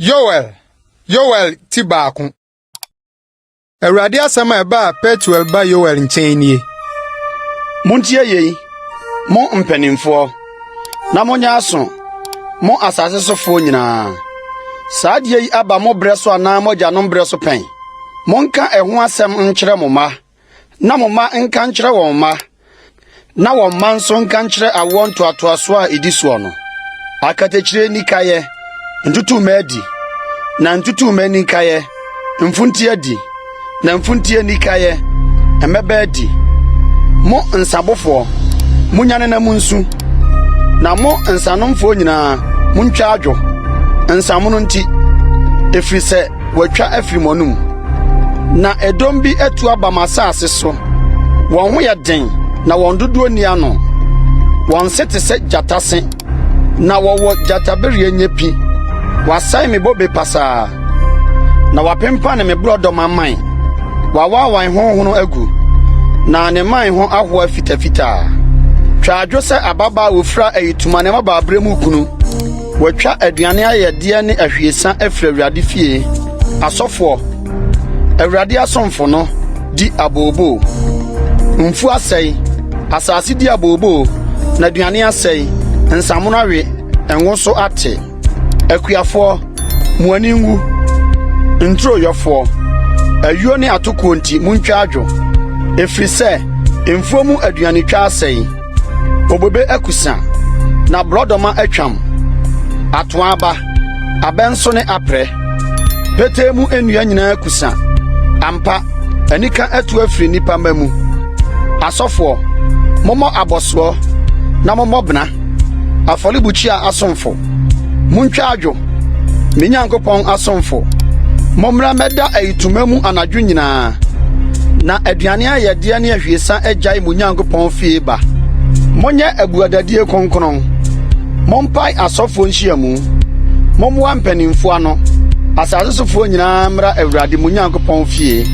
Yoel Tibaku. A radia sama ba petuel ba Yoel in chain. Muntia ye, mo mpenimfo. Na monya aso, mo asase so fo nyina. Saadie yi aba mo breso ana mo janom breso pen. Monka eho asem nkyere mo ma. Na mo ma nka nkyere wo ma. Na wo ma nso nka nkyere awon toatoaso a ediso no. Akatechire nikaye, ntutu madi. Na ntutu nikaye, mfunti adi. Na mfunti nikaye, emebe adi. Mo nsabofo, munyane na munsu. Na mo nsanomfo nyina, muntwa adwo. Nsamono nti, efiri se watwa afiri monum. Na edom bi etu aba masase so. Won ho ye den, na won dodo ni ano. Won sete se jatase. Na wowo jataberie nyepi. Wasai me bobe pasa. Na wapempa ne me brodo mamman. Wawawan honhono agu. Na ne man ho ahoa fitafita. Twa adwo se ababa ofra ayituma ne maba abremu kunu. Watwa aduane ayede ne ahwiesa afra awurade fie. Asofo awurade asomfo no di abobo. Mfu asai, asase di abobo, na aduane asai, nsamono awe, enwo so ate. Akuafo muani ngu. Ntro yofo. Ayuo ne atoko nti muntwa adwo. Efiri se mfuomu aduane twa asai. Obobe akusa na brodoma atwam. Atoaba abenso ne apre. Petemu enua nyina akusa. Ampa anika atu afiri nipa mamu. Asofo momo aboso na momo bna. Afolibuchi a asomfo. Muntwa adwo. Menyankopon asomfo. Momra meda ayitumemu anadwo nyina. Na aduane ayede ne ahwiesa agyae munyankopon fie ba. Monye abuadadie konkron. Mompai asofo nhyiamu. Momwa mpanimfo ano. Asase sofo nyina mra awurade munyankopon fie.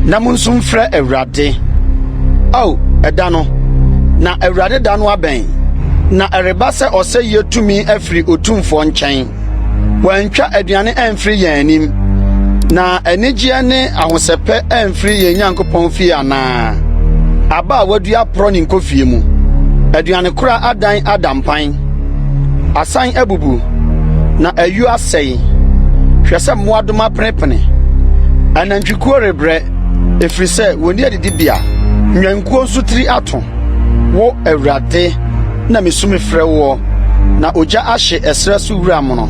Na munsum fra awurade. Au, eda no. Na awurade da no aben. Na ereba se ose yetumi afiri otumfo nkyɛn. Wantwa aduane amfiri yɛn anim. Na enigye ne ahosepe amfiri yɛn nyankopɔn fie ana. Aba wadua pro ne nkofie mu. Aduane kura adan adampan. Asan abubu. Na ayu asɛe. Hwese moadoma prepene. Anantwikuo rebre. Efiri sɛ woni adidibia. Nwankuo nsutiri ato. Wo awurade na mesumi frɛ wo. Na ogya ahye esra so wura mo no.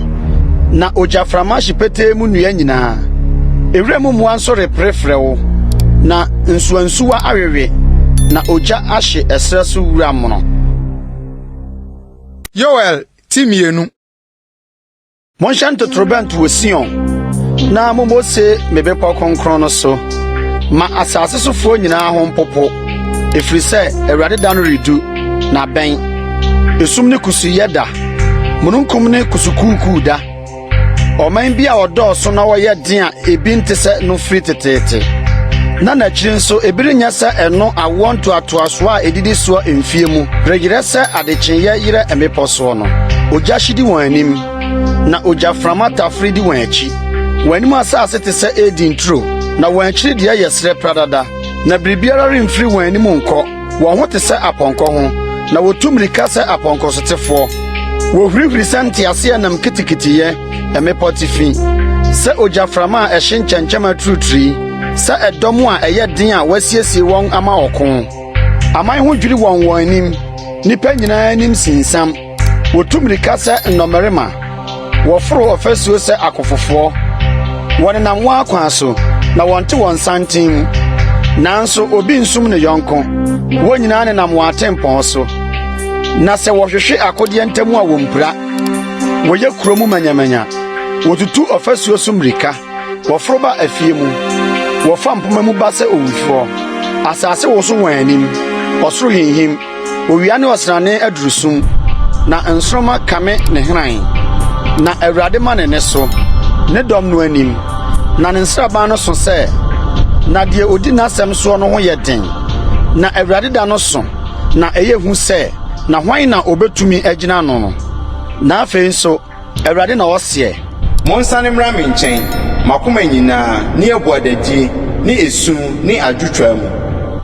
Na ogya frama hye petee mu nnua nyinaa. Ewura mu mua nso reprefrɛ wo. Na nsuansuwa awewe. Na ogya ahye esra so wura mo no. Yoel Timienu. Monshanto trobent wo Sion. Na momose mebepa konkron no so. Ma asase sofo nyinaa ho mpopo. Efiri sɛ awurade da no redu na bɛn. Esum ne kusu yeda. Mununkum ne kusukuku da. Oman bi a odɔɔso na wɔyɛ den a ebi nte sɛ no firi tetete. Na n'akyiri nso ebiri nya sɛ ɛno awonto atoaso a edidi so emfie mu. Regire sɛ adekyenyɛ yire emepɔ so no. Ogya hyidi wɔn anim. Na ogya frama tafri di wɔn akyi. Wɔn anim asase te sɛ edi nturo. Na wɔn akyiri deɛ yɛ srɛ pradada. Na biribiara remfiri wɔn anim nkɔ. Wɔn ho te sɛ apɔnkɔ ho. Na wotumrika sɛ apɔnkɔ sotefo. Wohurihuri sɛ ntease anam kitikitiye. Emepɔ tifi. Sɛ ogya frama a ɛhye nkyɛnkyɛm aturuturi. Sɛ ɛdɔm a ɛyɛ den a wasiesie wɔn ama ɔko. Aman ho dwiri wɔn anim. Nipa nyinaa anim sinsam. Wotumrika sɛ nnɔmmarima. Wɔforo ɔfasuo sɛ akofofo. Wɔnenam wɔn akwan so. Na wɔnte wɔn santen. Nanso obi nsum ne yɔnko. Wɔn nyinaa nenam wɔn atempɔn so. Na sɛ wɔhwehwe akodeɛ ntamu a wɔmpira. Wɔyɛ kuromu manyamanya. Wɔtutu ɔfasuo so mmirika. Wɔforo ba afie mu. Wɔfa mpoma mu ba sɛ owufo. Asase wo so wɔn anim. Ɔsoro hinhim. Owia ne ɔsrane adurusum. Na nsoroma kame ne hran. Na awurade ma ne so. Ne dɔm no anim. Na ne nsraban no so sɛ. Na deɛ odi n'asɛm so no ho yɛ den. Na awurade da no so. Na ɛyɛ hu sɛ. Na hwan na obetumi agyina no no. Na afei nso awurade na ɔseɛ. Monsane mmra me nkyɛn, makoma nyinaa, ne ebuadadie, ne esu, ne adwotwa mu.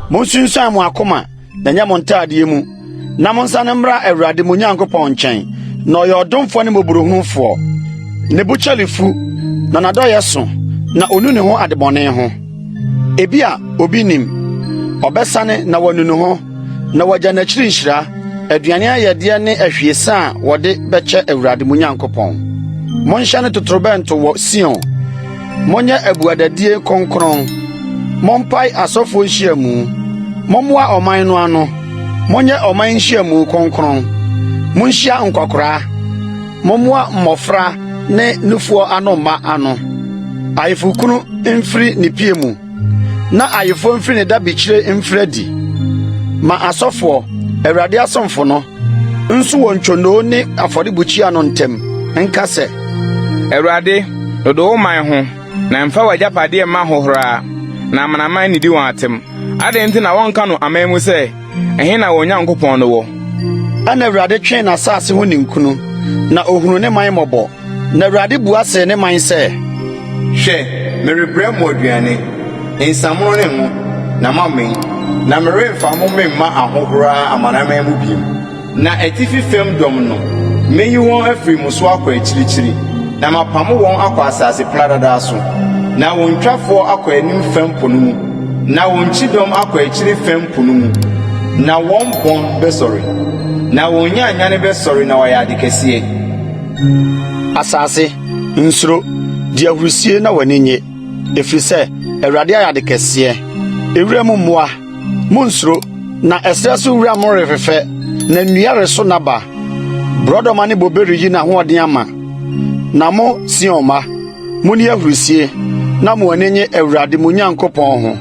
Monsunsuan mo akoma, na nyɛ mo ntadeɛ mu, na monsane mmra Awurade mo Nyankopɔn nkyɛn, na ɔyɛ ɔdomfo ne mmɔborɔhunufoɔ. Ne bo kyɛlifu, na n'adɔyɛ so, na onu ne ho adebɔne ho. Ebi a obi nim, ɔbɛsane na wɔnu ne ho, na wɔagya n'akyiri nhyira, aduane ayɛdeɛ ne ahwiesa a wɔde bɛkyɛ Awurade mo Nyankopɔn. Monhyɛ ne totorobɛnto wɔ Sion, monyɛ abuadadie kronkron, mompae asɔfoɔ nhyiamu, mommoa ɔman no ano, monyɛ ɔman nhyiamu kronkron, monhyia nkwakoraa, mommoa mmɔfra ne nufoɔ ano mma ano. Ayefokunu mfiri ne pie mu, na ayefo mfiri ne dabikyire mfiri adi. Ma asɔfoɔ, Awurade asomfo no, nso wɔ ntwonoo ne afɔrebukyia no ntam, nka sɛ, Awurade, dodo wo man ho, na mfa w'agyapadeɛ mma hohora, na amanaman nidi wɔn atem. Adɛn nti na wɔnka no aman mu sɛ, ɛhe na wɔn Nyankopɔn no wɔ? Ana Awurade twɛn n'asase ho ninkunu, na ohunu ne man mmɔbɔ. Na Awurade bua sɛ ne man sɛ, Hwɛ, merebrɛ mo aduane, nsamono ne ngo, na mamen, na meremfa mo memma ahohora amanaman mu biem. Na atifi fam dɔm no, meyi wɔn afiri mo so akɔ akyirikyiri, na mapamo wɔn akɔ asase pradada so. Na wɔn ntwafoɔ akɔ anim fam po no mu, na wɔn kyidɔm akɔ akyiri fam po no mu. Na wɔn bɔn bɛsɔre, na wɔn nyaanyane bɛsɔre na wɔyɛ ade kɛseɛ. asase, nsuro, di ahurusie na w'ani nye, ɛfiri sɛ Awurade ayɛ ade kɛseɛ. Ewura mu mmoa, monsuro, na ɛsrɛ so wura mo refefɛ, na nnua reso naba. Borɔdɔma ne bobe reyi n'ahoɔden ama. Na mo Sion ma, monni ahurusie, na mo ani nye Awurade mo Nyankopɔn ho.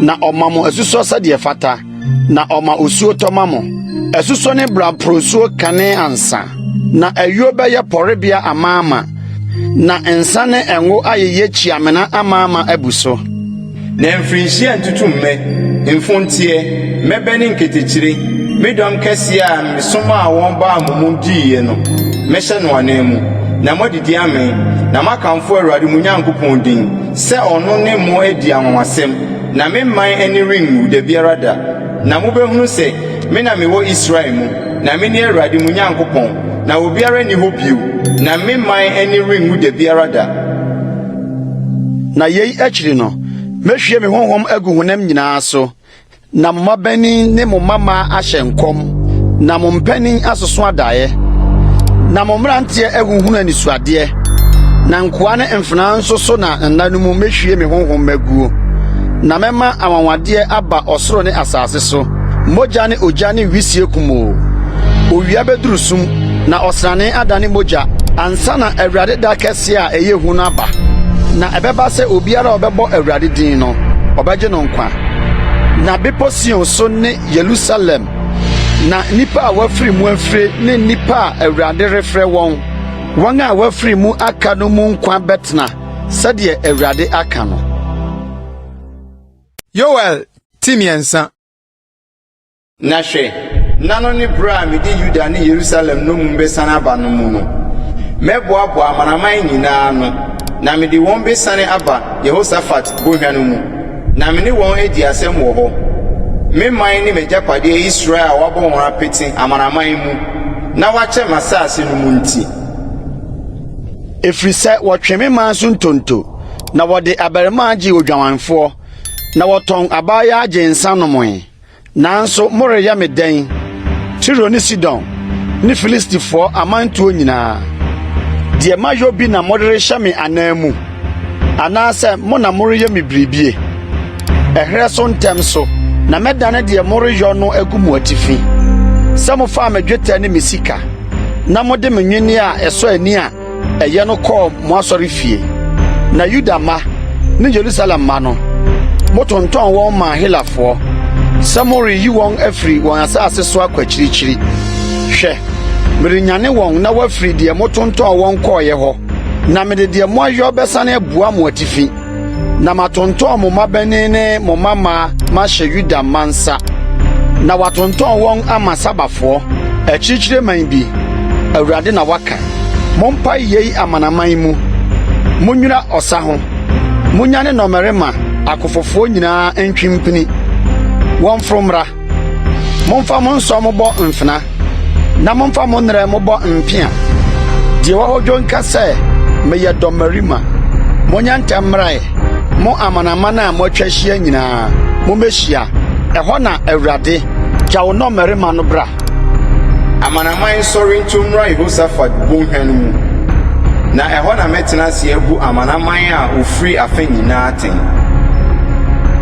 Na ɔma mo asusɔ sɛdeɛ fata, na ɔma osuo tɔma mo. Asusɔ ne braprosuo kane ansa, na ayuo bɛyɛ pɔrebea amaama, na nsa ne ngo ayɛyɛ kyiamena amaama abu so. Na mfirinhyia ntutu mmɛ, mfonteɛ, mɛbɛ ne nketekyire, medɔm kɛseɛ a mesoma a wɔn baa mo mu diiɛ no, mɛhyɛ no anan mu, na moadidi amee, na makamfo Awurade mo Nyankopɔn din, sɛ ɔno ne mo adi anwonwasɛm, na me man ani renwu da biara da. Na mobɛhunu sɛ, me na mewɔ Israel mu, na me ne Awurade mo Nyankopɔn, na obiara nni hɔ bio, na me man ani renwu da biara da. Na yei akyiri no, mehwie me honhom agu honam nyinaa so, na mo mmabanin ne mo mmammaa ahyɛ nkɔm, na mo mpanin asoso adaeɛ, na mo mmeranteɛ ahuhunu anisuadeɛ, na nkoa ne mfenaa nso so na nna no mu mehwie me honhom aguo. Na mɛma awanwadeɛ aba ɔsoro ne asase so, mogya ne ogya ne wisie kumoo. Owia bɛduru sum, na ɔsrane adane mogya, ansa na Awurade da kɛseɛ a ɛyɛ hu no aba. Na ɛbɛba sɛ obiara a ɔbɛbɔ Awurade din no, ɔbɛgye no nkwa. Na bepɔ Sion so ne Yerusalem, na nnipa a wɔafiri mu afire ne nnipa a Awurade refrɛ wɔn, wɔn a wɔafiri mu aka no mu nkwa bɛtena, sɛdeɛ Awurade aka no. Yoel timiɛnsa. Na hwɛ, nna no ne bere a mede Yuda ne Yerusalem no mu bɛsane aba no mu no, mɛboaboa amanaman nyinaa no, na mede wɔn bɛsane aba Yehosafat bɔhwa no mu, na me ne wɔn adi asɛm wɔ hɔ. Me man ne m'agyapadeɛ Israel a wɔabɔ wɔn apete amanaman mu, na wɔakyɛ m'asase no mu nti. Ɛfiri sɛ wɔtwe me man so ntonto, na wɔde abarimaa gye odwamanfoɔ, na wɔtɔn abaayaa agye nsa nomoe. Nanso moreyɛ me dɛn, Tiro ne Sidon ne Filistifoɔ amantuo nyinaa. Deɛ mayɔ bi na mode rehyɛ me anan mu, anaasɛ mo na moreyɛ me biribie. Ɛherɛ so ntɛm so, na mɛdane deɛ moreyɔ no agu mo atifi. Sɛ mofaa me dwetɛ ne me sika, na mode me nwini a ɛsɔ ani a ɛyɛ no kɔɔ mo asɔre fie. Na Yuda ma ne Yerusalem ma no, motontɔn wɔn ma Helafoɔ, sɛ moreyi wɔn afiri wɔn asase so akɔ akyirikyiri. Hwɛ, merenyane wɔn na wɔafiri deɛ motontɔn wɔn kɔɔeɛ hɔ, na mede deɛ moayɔ bɛsane abua mo atifi. Na matontɔn mo mmabanin ne mo mmammaa mahyɛ Yuda mma nsa, na watontɔn wɔn ama Sabafoɔ, akyirikyiri man bi. Awurade na waka. Mompa yei amanaman mu, Munyura ɔsa ho. Munyane nɔmɛrema akofofo nyinaa ntwimpini. Wɔn fromra. Momfa mo nsɔ mo bɔ mfena. Na momfa mo nrɛ mo bɔ mpia. Die wɔ hɔ dwonka sɛ meyɛ dɔmɛrema. Monya ntɛmrae. Mo amanamana a motwa hyia nyinaa. Mo mehyia. Ɛhɔ na Awurade gya wo nɔmɛrema no bra. Amanaman sɔre ntomra Yehosafat bonhwa no mu. Na ɛhɔ na mɛtena ase abu amanaman a ofiri afa nyinaa ten.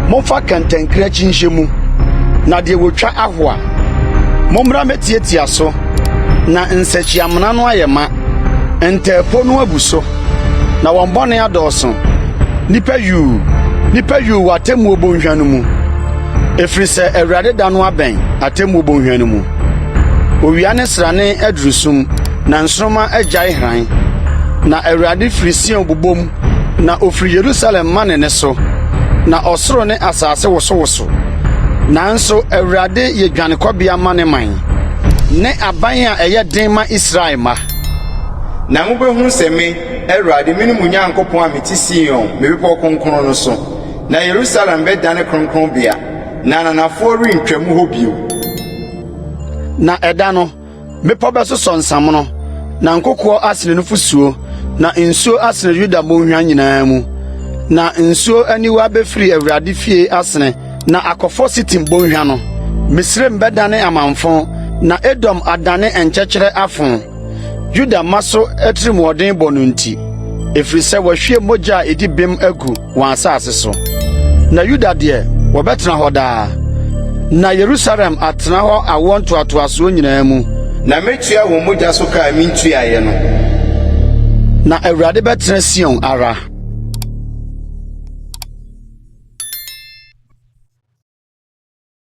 Momfa kɛntɛnkra kyinhyɛ mu. Na deɛ wotwa ahoa. Mommra metietia so. Na nsakyiamena no ayɛ ma. Ntɛɛpo no abu so. Na wɔn bɔne adɔɔso. Nipa yu wɔ atemmuo bonhwa no mu. Ɛfiri sɛ Awurade da no abɛn atemmuo bonhwa no mu. Owia ne srane aduru sum, na nsoroma agyae hran. Na Awurade firi Sion bobom, na ofiri Yerusalem ma ne so. Na ɔsoro ne asase wosowoso. Nanso Awurade yɛ dwanekɔbea ma ne man. Ne aban a ɛyɛ den ma Israel ma. Na mobɛhu sɛ me, Awurade me ne mo Nyankopɔn a mete Sion, me bepɔw kronkron no so. Na Yerusalem bɛdane kronkronbea, na ananafoɔ rentwa mu hɔ bio. Na ɛda no, mepɔ bɛsosɔ nsamono, na nkokoɔ asene no fusuo, na nsuo asene Yuda bɔnhwa nyinaa mu. Na nsuo aniwa bɛfiri Awurade fie asene, na akɔfɔ Sitim bɔnhwa no. Misraim bɛdane amanfo, na Edom adane nkyɛkyerɛ afon. Yuda ma so atirimɔden bɔ no nti, ɛfiri sɛ wɔhwie mogya a ɛdi bem agu wɔn asase so. Na Yuda deɛ, wɔbɛtena hɔ daa. Na Yerusalem atena hɔ awɔ ntoatoasoɔ nyinaa mu. Na metua wɔn mogya so ka a mentuaeɛ no. Na Awurade bɛtena Sion ara.